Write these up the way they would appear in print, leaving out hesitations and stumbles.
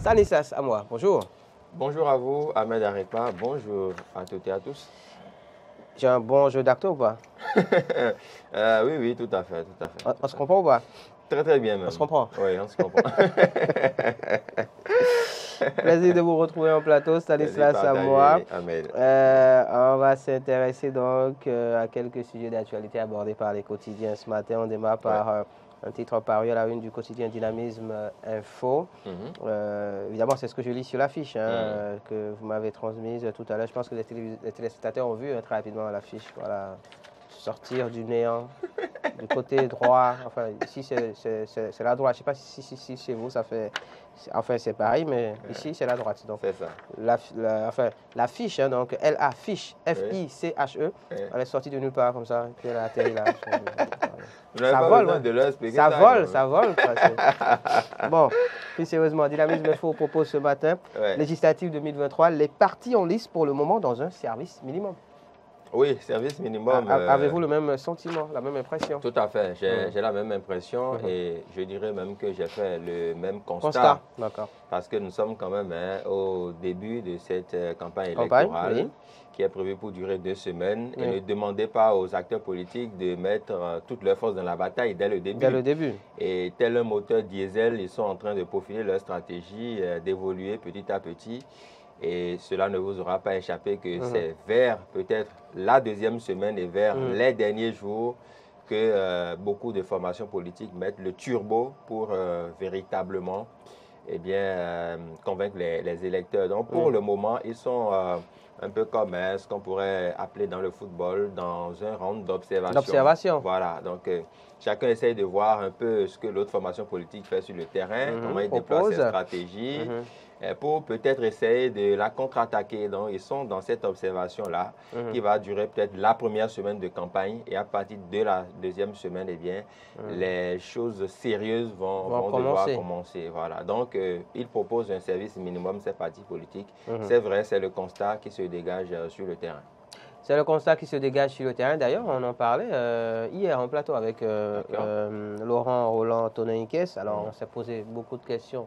Stanislas à moi, bonjour. Bonjour à vous, Ahmed Arekpa. Bonjour à toutes et à tous. J'ai un bon jeu d'acteur ou pas? Oui, tout à fait, tout à fait. On se comprend ou pas? Très, très bien même. On se comprend. Oui, on se comprend. Plaisir de vous retrouver en plateau, Stanislas à moi. Ahmed. On va s'intéresser donc à quelques sujets d'actualité abordés par les quotidiens. Ce matin, on démarre par un titre paru à la une du quotidien Dynamisme Info. Évidemment, c'est ce que je lis sur l'affiche que vous m'avez transmise tout à l'heure. Je pense que les téléspectateurs ont vu très rapidement l'affiche. Voilà, sortir du néant, du côté droit. Enfin, ici, c'est la droite. Je ne sais pas si chez vous, ça fait... Enfin, c'est pareil, mais ici, c'est la droite. Donc, c'est ça. L'affiche, donc, elle affiche, F-I-C-H-E, elle est sortie de nulle part comme ça, et puis elle a atterri là. Ça vole, de leur expliquer ça vole. Bon, plus sérieusement, Dynamisme Info propose ce matin, législative 2023, les partis en lice pour le moment dans un service minimum. Oui, service minimum. Avez-vous le même sentiment, la même impression? Tout à fait, j'ai la même impression et je dirais même que j'ai fait le même constat. D'accord. Parce que nous sommes quand même au début de cette campagne électorale qui est prévue pour durer 2 semaines. Et ne demandez pas aux acteurs politiques de mettre toutes leurs forces dans la bataille dès le début. Dès le début. Et tel un moteur diesel, ils sont en train de peaufiner leur stratégie, d'évoluer petit à petit. Et cela ne vous aura pas échappé que c'est vers peut-être la deuxième semaine et vers les derniers jours que beaucoup de formations politiques mettent le turbo pour véritablement convaincre les électeurs. Donc pour le moment, ils sont un peu comme ce qu'on pourrait appeler dans le football, dans un round d'observation. Voilà, donc chacun essaye de voir un peu ce que l'autre formation politique fait sur le terrain, comment il déploie ses stratégies, pour peut-être essayer de la contre-attaquer. Donc ils sont dans cette observation-là qui va durer peut-être la première semaine de campagne et à partir de la deuxième semaine, les choses sérieuses vont devoir commencer. Voilà. Donc ils proposent un service minimum, ces partis politiques. C'est vrai, c'est le constat qui se dégage sur le terrain. C'est le constat qui se dégage sur le terrain. D'ailleurs, on en parlait hier en plateau avec Laurent Roland Tonneikes. Alors, on s'est posé beaucoup de questions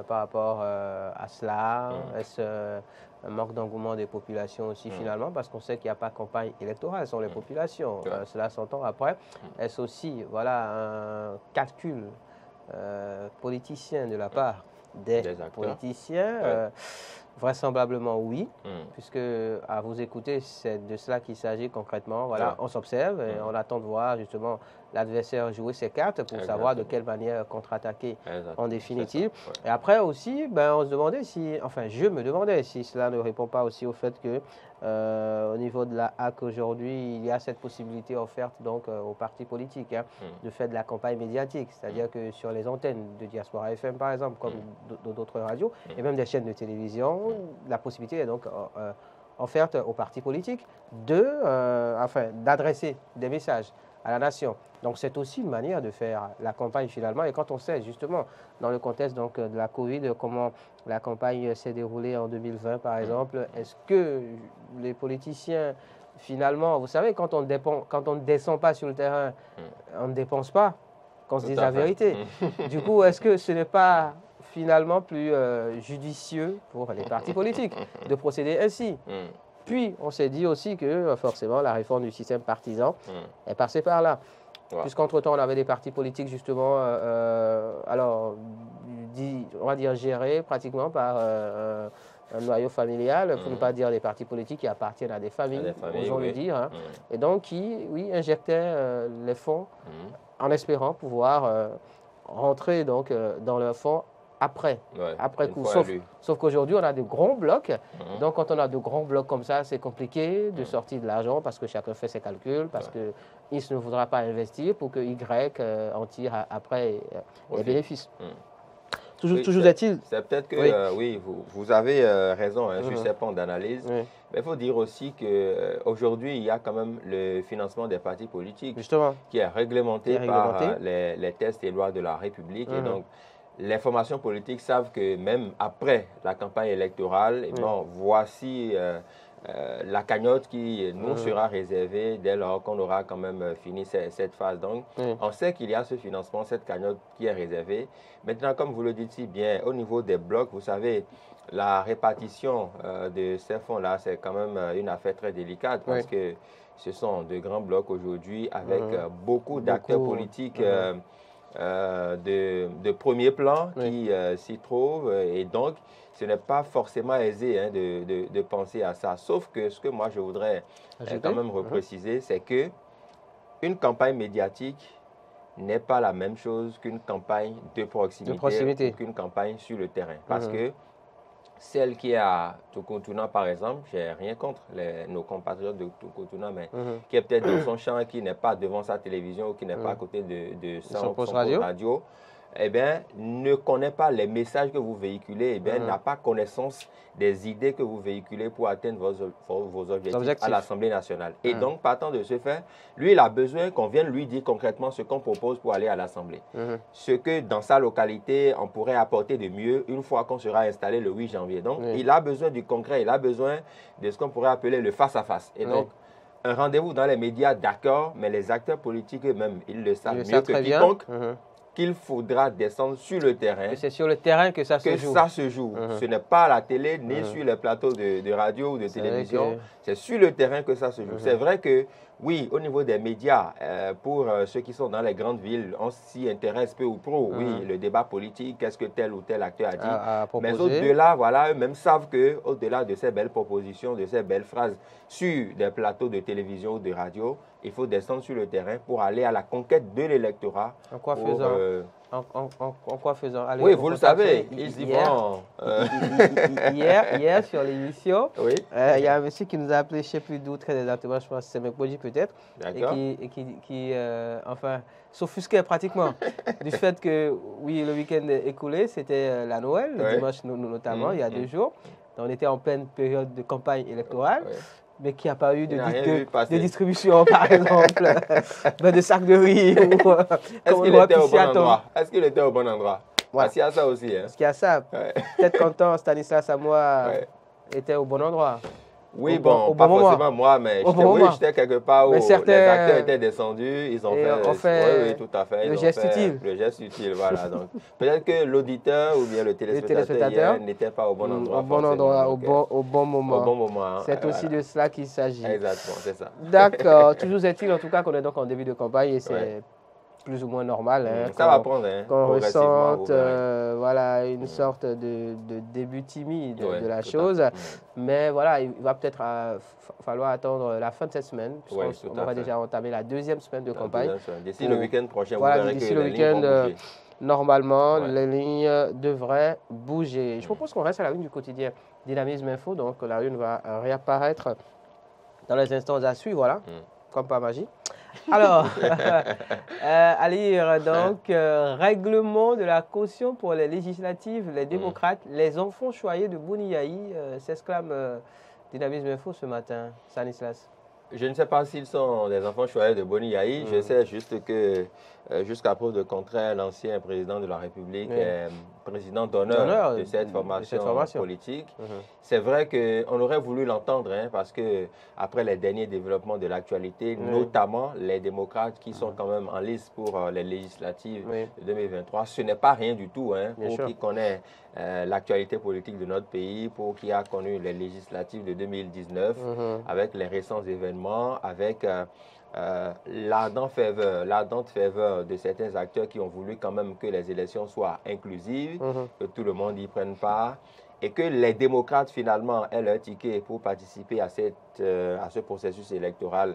par rapport à cela. Est-ce un manque d'engouement des populations aussi finalement? Parce qu'on sait qu'il n'y a pas de campagne électorale, ce sont les populations. Cela s'entend après. Est-ce aussi un calcul politicien de la part des politiciens? Vraisemblablement oui, puisque à vous écouter, c'est de cela qu'il s'agit concrètement. Voilà, on s'observe et on attend de voir justement l'adversaire jouer ses cartes pour savoir de quelle manière contre-attaquer en définitive. Et après aussi, on se demandait si, enfin je me demandais si cela ne répond pas aussi au fait que au niveau de la HAC aujourd'hui, il y a cette possibilité offerte donc aux partis politiques de faire de la campagne médiatique, c'est-à-dire que sur les antennes de Diaspora FM par exemple, comme d'autres radios, et même des chaînes de télévision, la possibilité est donc offerte aux partis politiques d'adresser des messages à la nation. Donc c'est aussi une manière de faire la campagne finalement. Et quand on sait justement dans le contexte donc, de la Covid, comment la campagne s'est déroulée en 2020 par exemple, est-ce que les politiciens finalement, vous savez, quand on ne descend pas sur le terrain, on ne dépense pas, qu'on se dise la vérité. Du coup, est-ce que ce n'est pas finalement plus judicieux pour les partis politiques de procéder ainsi? Puis, on s'est dit aussi que forcément, la réforme du système partisan est passée par là. Puisqu'entre-temps, on avait des partis politiques justement, on va dire gérés pratiquement par un noyau familial, pour ne pas dire des partis politiques qui appartiennent à des familles, osons le dire, et donc qui, injectaient les fonds en espérant pouvoir rentrer donc, dans leurs fonds après coup. Sauf qu'aujourd'hui, on a de grands blocs. Donc, quand on a de grands blocs comme ça, c'est compliqué de sortir de l'argent parce que chacun fait ses calculs, parce qu'il ne voudra pas investir pour que Y en tire après les bénéfices. Toujours est-il. C'est peut-être que, vous avez raison sur ces points d'analyse. Mais il faut dire aussi qu'aujourd'hui, il y a quand même le financement des partis politiques qui est réglementé par les tests et lois de la République. Et donc, les formations politiques savent que même après la campagne électorale, voici la cagnotte qui nous sera réservée dès lors qu'on aura quand même fini cette phase. Donc, on sait qu'il y a ce financement, cette cagnotte qui est réservée. Maintenant, comme vous le dites si bien, au niveau des blocs, vous savez, la répartition de ces fonds-là, c'est quand même une affaire très délicate parce que ce sont de grands blocs aujourd'hui avec beaucoup d'acteurs politiques de premier plan qui s'y trouvent. Et donc, ce n'est pas forcément aisé hein, de penser à ça. Sauf que ce que moi, je voudrais quand même repréciser, c'est que une campagne médiatique n'est pas la même chose qu'une campagne de proximité. Ou qu'une campagne sur le terrain. Parce que celle qui est à Tokontounan, par exemple, je n'ai rien contre nos compatriotes de Tokontounan, mais qui est peut-être dans son champ, qui n'est pas devant sa télévision ou qui n'est pas à côté de son poste radio, eh bien, ne connaît pas les messages que vous véhiculez, eh bien, n'a pas connaissance des idées que vous véhiculez pour atteindre vos objectifs à l'Assemblée nationale. Et donc, partant de ce fait, lui, il a besoin qu'on vienne lui dire concrètement ce qu'on propose pour aller à l'Assemblée. Ce que dans sa localité, on pourrait apporter de mieux une fois qu'on sera installé le 8 janvier. Donc, il a besoin du concret, il a besoin de ce qu'on pourrait appeler le face-à-face. Et donc, un rendez-vous dans les médias, d'accord, mais les acteurs politiques eux-mêmes, ils le savent mieux que quiconque. Qu'il faudra descendre sur le terrain. C'est sur le terrain que ça se joue. Ce n'est pas à la télé, ni sur les plateaux de radio ou de télévision. C'est sur le terrain que ça se joue. C'est vrai que, oui, au niveau des médias, pour ceux qui sont dans les grandes villes, on s'y intéresse peu ou prou. Oui, le débat politique, qu'est-ce que tel ou tel acteur a dit. Mais au-delà, voilà, eux-mêmes savent qu'au-delà de ces belles propositions, de ces belles phrases sur des plateaux de télévision ou de radio, il faut descendre sur le terrain pour aller à la conquête de l'électorat. En quoi faisant En quoi faisant? Oui, vous le savez, ils y vont. Hier, sur l'émission, il y a un monsieur qui nous a appelé, je ne sais plus d'où, très exactement, je pense que c'est Mekboji peut-être, et qui enfin, s'offusquait pratiquement du fait que, oui, le week-end écoulé, c'était la Noël, le dimanche notamment, il y a 2 jours. On était en pleine période de campagne électorale. Mais qu'il n'y a pas eu de distribution, par exemple, de sacs de riz. Est-ce qu'il était au bon endroit? Est-ce qu'il était au bon endroit? Parce qu'il y a ça aussi. Hein? Parce qu'il y a ça. Peut-être qu'en Stanislas Samoa était au bon endroit. Oui, bon, pas forcément moi, mais j'étais quelque part où les acteurs étaient descendus, ils ont fait oui, tout à fait. Le geste utile. Le geste utile, voilà. Donc, peut-être que l'auditeur ou bien le téléspectateur n'était pas au bon endroit. Au bon endroit, au bon moment. Au bon moment. C'est aussi de cela qu'il s'agit. Exactement, c'est ça. D'accord. Toujours est-il, en tout cas, qu'on est donc en début de campagne et c'est plus ou moins normal. Hein, ça va prendre, hein, qu'on ressente voilà, une sorte de début timide de la chose. Mais voilà, il va peut-être falloir attendre la fin de cette semaine, puisqu'on va déjà entamer la 2e semaine de campagne. D'ici le week-end prochain, voilà, vous verrez d'ici que le week-end, normalement, les lignes devraient bouger. Je propose qu'on reste à la une du quotidien Dynamisme Info. Donc la une va réapparaître dans les instants à suivre, voilà, comme par magie. Alors, à lire donc, règlement de la caution pour les législatives, les démocrates, les enfants choyés de Bouniaï, s'exclame Dynamisme Info ce matin. Stanislas. Je ne sais pas s'ils sont des enfants choyés de Bouniaï, je sais juste que jusqu'à preuve de contraire, l'ancien président de la République est président d'honneur de cette formation politique. C'est vrai qu'on aurait voulu l'entendre, hein, parce que après les derniers développements de l'actualité, notamment les démocrates qui sont quand même en lice pour les législatives de 2023, ce n'est pas rien du tout, hein, pour qui connaît l'actualité politique de notre pays, pour qui a connu les législatives de 2019, avec les récents événements, avec l'ardente ferveur de certains acteurs qui ont voulu quand même que les élections soient inclusives, que tout le monde y prenne part, et que les démocrates finalement aient leur ticket pour participer à ce processus électoral,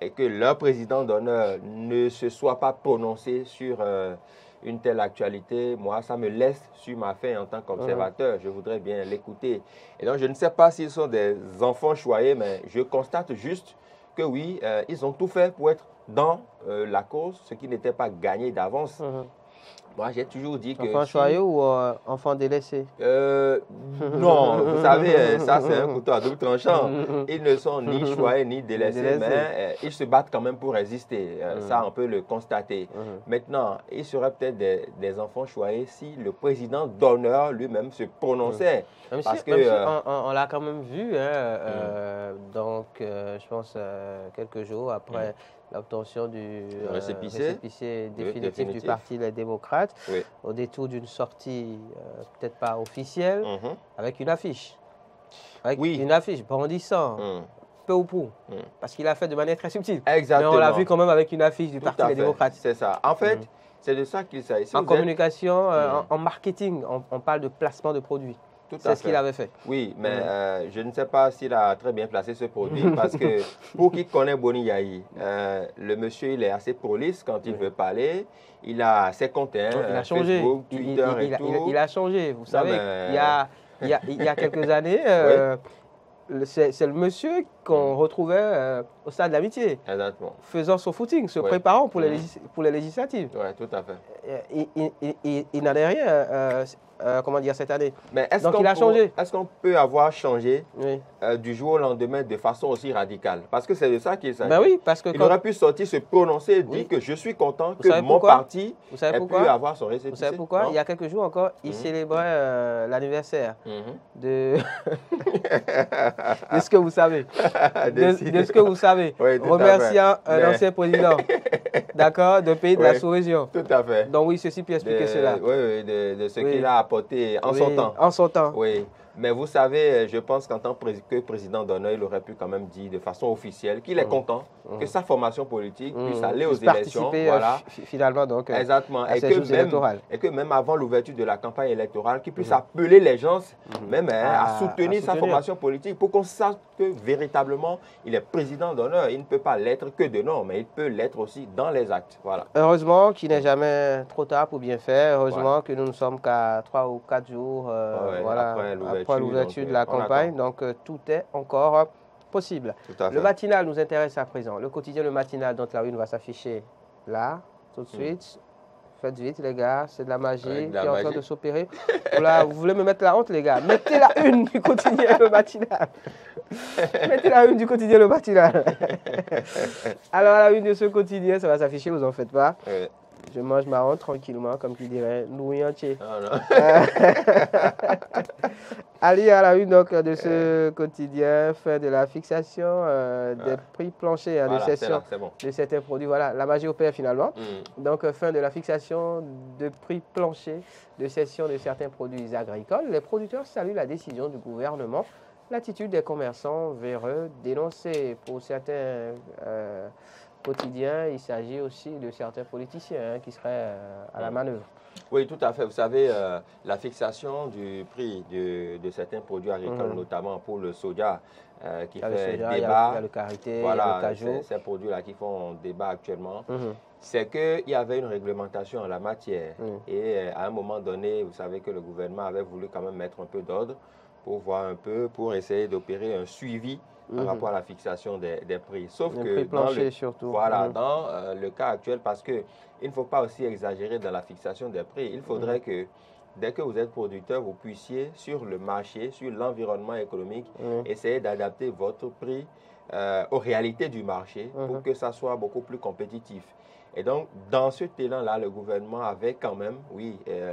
et que leur président d'honneur ne se soit pas prononcé sur une telle actualité. Moi, ça me laisse sur ma faim en tant qu'observateur. Je voudrais bien l'écouter. Et donc, je ne sais pas s'ils sont des enfants choyés, mais je constate juste que oui, ils ont tout fait pour être dans la cause, ce qui n'était pas gagné d'avance. Moi, j'ai toujours dit que... Enfant choyé ou enfant délaissé? Non, vous savez, ça c'est un couteau à double tranchant. Ils ne sont ni choyés ni délaissés, mais ils se battent quand même pour résister. Ça, on peut le constater. Maintenant, ils seraient peut-être des enfants choyés si le président d'honneur lui-même se prononçait. Parce que on l'a quand même vu, hein, donc je pense quelques jours après l'obtention du récépissé définitif du Parti Les Démocrates, au détour d'une sortie peut-être pas officielle, avec une affiche. Avec une affiche brandissant, peu ou prou, parce qu'il a fait de manière très subtile. Exactement. Mais on l'a vu quand même avec une affiche du Parti Les Démocrates. C'est ça. En fait, c'est de ça qu'il s'agit. En communication, en marketing, on parle de placement de produits. C'est ce qu'il avait fait. Oui, mais je ne sais pas s'il a très bien placé ce produit parce que pour qui connaît Boni Yayi, le monsieur il est assez prolixe quand il veut parler. Il a ses comptes, il a changé. Facebook, Twitter et tout. Il a changé. Vous savez, il y a quelques années, c'est le monsieur qu'on retrouvait au stade de l'Amitié, faisant son footing, se préparant pour les législatives. Oui, tout à fait. Il n'en est rien, comment dire, cette année. Mais donc il a changé. Est-ce qu'on peut avoir changé du jour au lendemain de façon aussi radicale? Parce que c'est de ça qu'il s'agit. Ben oui, parce que il aurait pu sortir, se prononcer et dire que je suis content que mon parti ait pu avoir son récépissé. Vous savez pourquoi? Il y a quelques jours encore, il célébrait l'anniversaire de... de ce que vous savez. De ce que vous savez. Oui, remerciant un ancien président, d'accord, d'un pays de la sous-région. Tout à fait. Donc oui, ceci peut expliquer cela. Oui, de ce qu'il a apporté en son temps. En son temps. Oui. Mais vous savez, je pense qu'en tant que président d'honneur, il aurait pu quand même dire de façon officielle qu'il est content que sa formation politique puisse aller aux élections. Voilà. Finalement, donc, exactement. Et que même avant l'ouverture de la campagne électorale, qu'il puisse appeler les gens même à soutenir sa formation politique pour qu'on sache que véritablement, il est président d'honneur. Il ne peut pas l'être que de nom, mais il peut l'être aussi dans les actes. Voilà. Heureusement qu'il n'est jamais trop tard pour bien faire. Heureusement que nous ne sommes qu'à 3 ou 4 jours après l'ouverture de la campagne. Donc, tout est encore possible. Le matinal nous intéresse à présent. Le quotidien, le matinal, dont la une va s'afficher là, tout de suite. Faites vite, les gars. C'est de la magie qui est en train de s'opérer. Voilà, vous voulez me mettre la honte, les gars? Mettez la une du quotidien, le matinal. Mettez la une du quotidien, le matinal. Alors, la une de ce quotidien, ça va s'afficher, vous en faites pas. Je mange ma honte tranquillement, comme qui dirait Louis entier. Allez à la une donc, de ce quotidien, fin de la fixation des prix planchers de certains produits. Voilà, la magie opère finalement. Donc, fin de la fixation de prix planchers de cession de certains produits agricoles. Les producteurs saluent la décision du gouvernement. L'attitude des commerçants véreux dénoncée pour certains quotidiens. Il s'agit aussi de certains politiciens qui seraient à la manœuvre. Oui, tout à fait. Vous savez, la fixation du prix de certains produits agricoles, notamment pour le soja, qui fait débat. Il y a le karité, voilà, il y a le cajou. Ces produits-là qui font débat actuellement. C'est qu'il y avait une réglementation en la matière. Et à un moment donné, vous savez que le gouvernement avait voulu quand même mettre un peu d'ordre pour voir un peu, pour essayer d'opérer un suivi par rapport à la fixation des prix. Sauf que dans le cas actuel, parce qu'il ne faut pas aussi exagérer dans la fixation des prix, il faudrait que dès que vous êtes producteur, vous puissiez sur le marché, sur l'environnement économique, essayer d'adapter votre prix aux réalités du marché pour que ça soit beaucoup plus compétitif. Et donc, dans ce élan-là, le gouvernement avait quand même,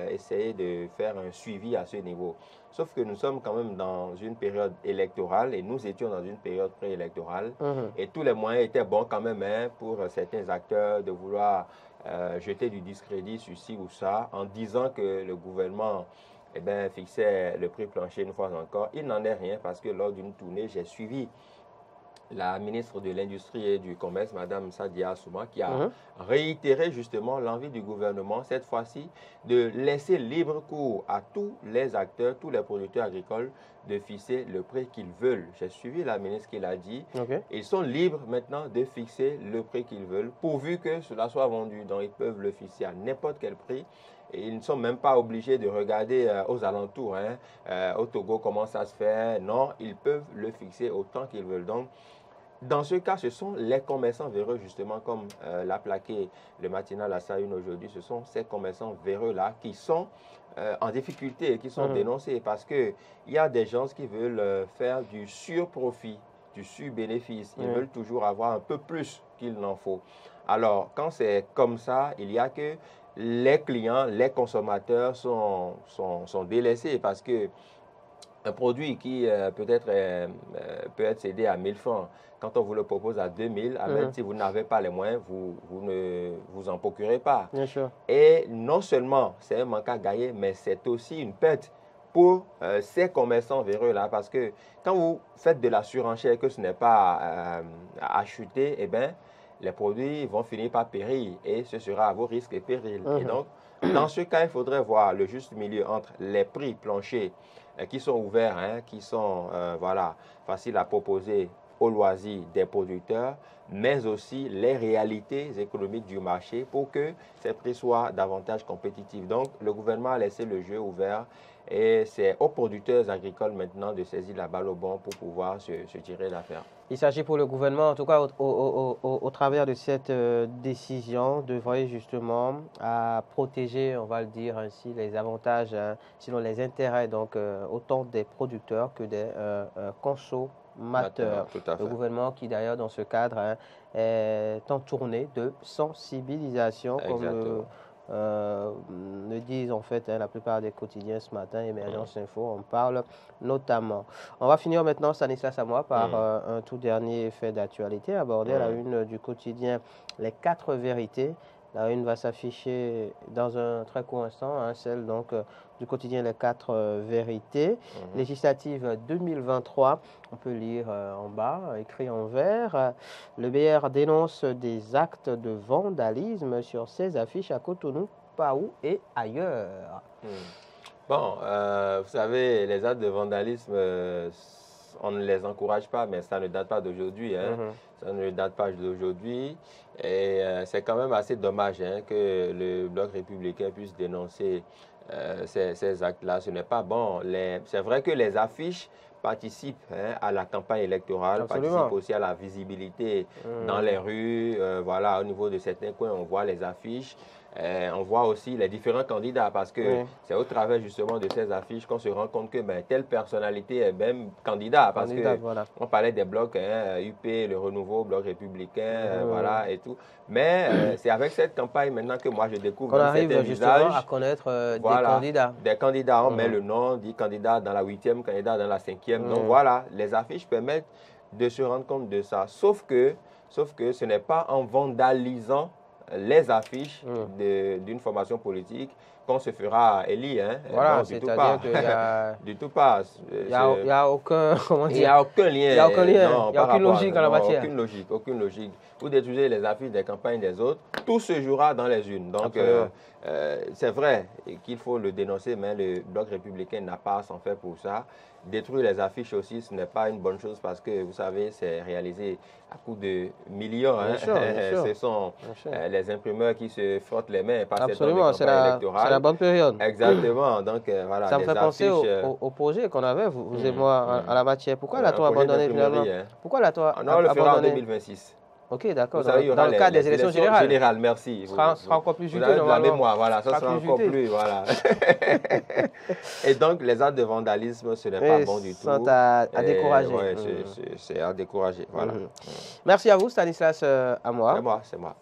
essayé de faire un suivi à ce niveau. Sauf que nous sommes quand même dans une période électorale et nous étions dans une période préélectorale. Et tous les moyens étaient bons quand même pour certains acteurs de vouloir jeter du discrédit sur ci ou ça en disant que le gouvernement fixait le prix plancher une fois encore. Il n'en est rien parce que lors d'une tournée, j'ai suivi la ministre de l'Industrie et du Commerce, Mme Sadia Souma, qui a réitéré justement l'envie du gouvernement, cette fois-ci, de laisser libre cours à tous les acteurs, tous les producteurs agricoles, de fixer le prix qu'ils veulent. J'ai suivi la ministre qui l'a dit. Ils sont libres maintenant de fixer le prix qu'ils veulent, pourvu que cela soit vendu. Donc, ils peuvent le fixer à n'importe quel prix. Et ils ne sont même pas obligés de regarder aux alentours. Au Togo, comment ça se fait. Non, ils peuvent le fixer autant qu'ils veulent. Donc, dans ce cas, ce sont les commerçants véreux, justement, comme l'a plaqué le matinal à Sayoun aujourd'hui. Ce sont ces commerçants véreux-là qui sont en difficulté, qui sont dénoncés parce qu'il y a des gens qui veulent faire du surprofit, du sur-bénéfice. Ils veulent toujours avoir un peu plus qu'il n'en faut. Alors, quand c'est comme ça, il y a que les clients, les consommateurs sont délaissés parce que un produit qui peut-être peut être cédé à 1000 francs, quand on vous le propose à 2000, même si vous n'avez pas les moyens, vous ne vous en procurez pas. Bien sûr. Et non seulement c'est un manque à gagner, mais c'est aussi une perte pour ces commerçants véreux-là. Parce que quand vous faites de la surenchère que ce n'est pas acheté, eh bien, les produits vont finir par périr et ce sera à vos risques et périls. Et donc, dans ce cas, il faudrait voir le juste milieu entre les prix planchers qui sont ouverts, qui sont voilà, faciles à proposer au loisir des producteurs, mais aussi les réalités économiques du marché pour que ces prix soient davantage compétitifs. Donc, le gouvernement a laissé le jeu ouvert et c'est aux producteurs agricoles maintenant de saisir la balle au bon pour pouvoir se tirer d'affaire. Il s'agit pour le gouvernement, en tout cas au travers de cette décision, d'œuvrer justement à protéger, on va le dire ainsi, les avantages, sinon les intérêts, donc autant des producteurs que des consommateurs. Le gouvernement qui d'ailleurs dans ce cadre est en tournée de sensibilisation, comme le disent en fait la plupart des quotidiens ce matin, Émergence Info, on parle notamment. On va finir maintenant, Stanislas Amoah, par un tout dernier fait d'actualité abordé à la une du quotidien Les 4 vérités. La une va s'afficher dans un très court instant, celle donc du quotidien Les 4 vérités. Législative 2023, on peut lire en bas, écrit en vert, le BR dénonce des actes de vandalisme sur ses affiches à Cotonou, Paou et ailleurs. Bon, vous savez, les actes de vandalisme, on ne les encourage pas, mais ça ne date pas d'aujourd'hui. Ça ne date pas d'aujourd'hui. Et c'est quand même assez dommage que le Bloc républicain puisse dénoncer ces actes-là. Ce n'est pas bon. C'est vrai que les affiches participent à la campagne électorale, participent aussi à la visibilité dans les rues. Voilà, au niveau de certains coins, on voit les affiches. On voit aussi les différents candidats parce que c'est au travers justement de ces affiches qu'on se rend compte que telle personnalité est même candidat. Parce qu'on parlait des blocs UP, le Renouveau, Bloc républicain, voilà et tout. Mais c'est avec cette campagne maintenant que moi je découvre certains visages à connaître des candidats. Des candidats, on met le nom, dit candidat dans la 8e, candidat dans la 5e. Donc voilà, les affiches permettent de se rendre compte de ça. Sauf que ce n'est pas en vandalisant les affiches d'une formation politique qu'on se fera élire. Voilà, c'est-à-dire qu'il y a... Du tout pas. Il n'y a aucun... Comment dire? Il n'y a aucun lien. Il n'y a aucun lien. Il n'y a aucune logique en la matière. Aucune logique. Vous détruisez les affiches des campagnes des autres, tout se jouera dans les unes. Donc, c'est vrai qu'il faut le dénoncer, mais le Bloc républicain n'a pas à s'en faire pour ça. Détruire les affiches aussi, ce n'est pas une bonne chose parce que, vous savez, c'est réalisé à coût de millions. Bien sûr. Ce sont les imprimeurs qui se frottent les mains par cette campagne électorale. C'est la bonne période. Exactement. Donc, voilà. Ça me fait penser au projet qu'on avait, vous et moi, à la matière. Pourquoi l'a-t-on abandonné finalement? Pourquoi l'a-on abandonné? On le fera en 2026. Ok, d'accord. Dans le cadre des élections générales. Merci. Ce sera encore plus juteux. Vous avez de la mémoire, voilà. Ça sera encore plus, voilà. Et donc, les actes de vandalisme, ce n'est pas bon du tout. Sont à décourager. Oui, c'est à décourager, voilà. Merci à vous, Stanislas Amoah. C'est moi.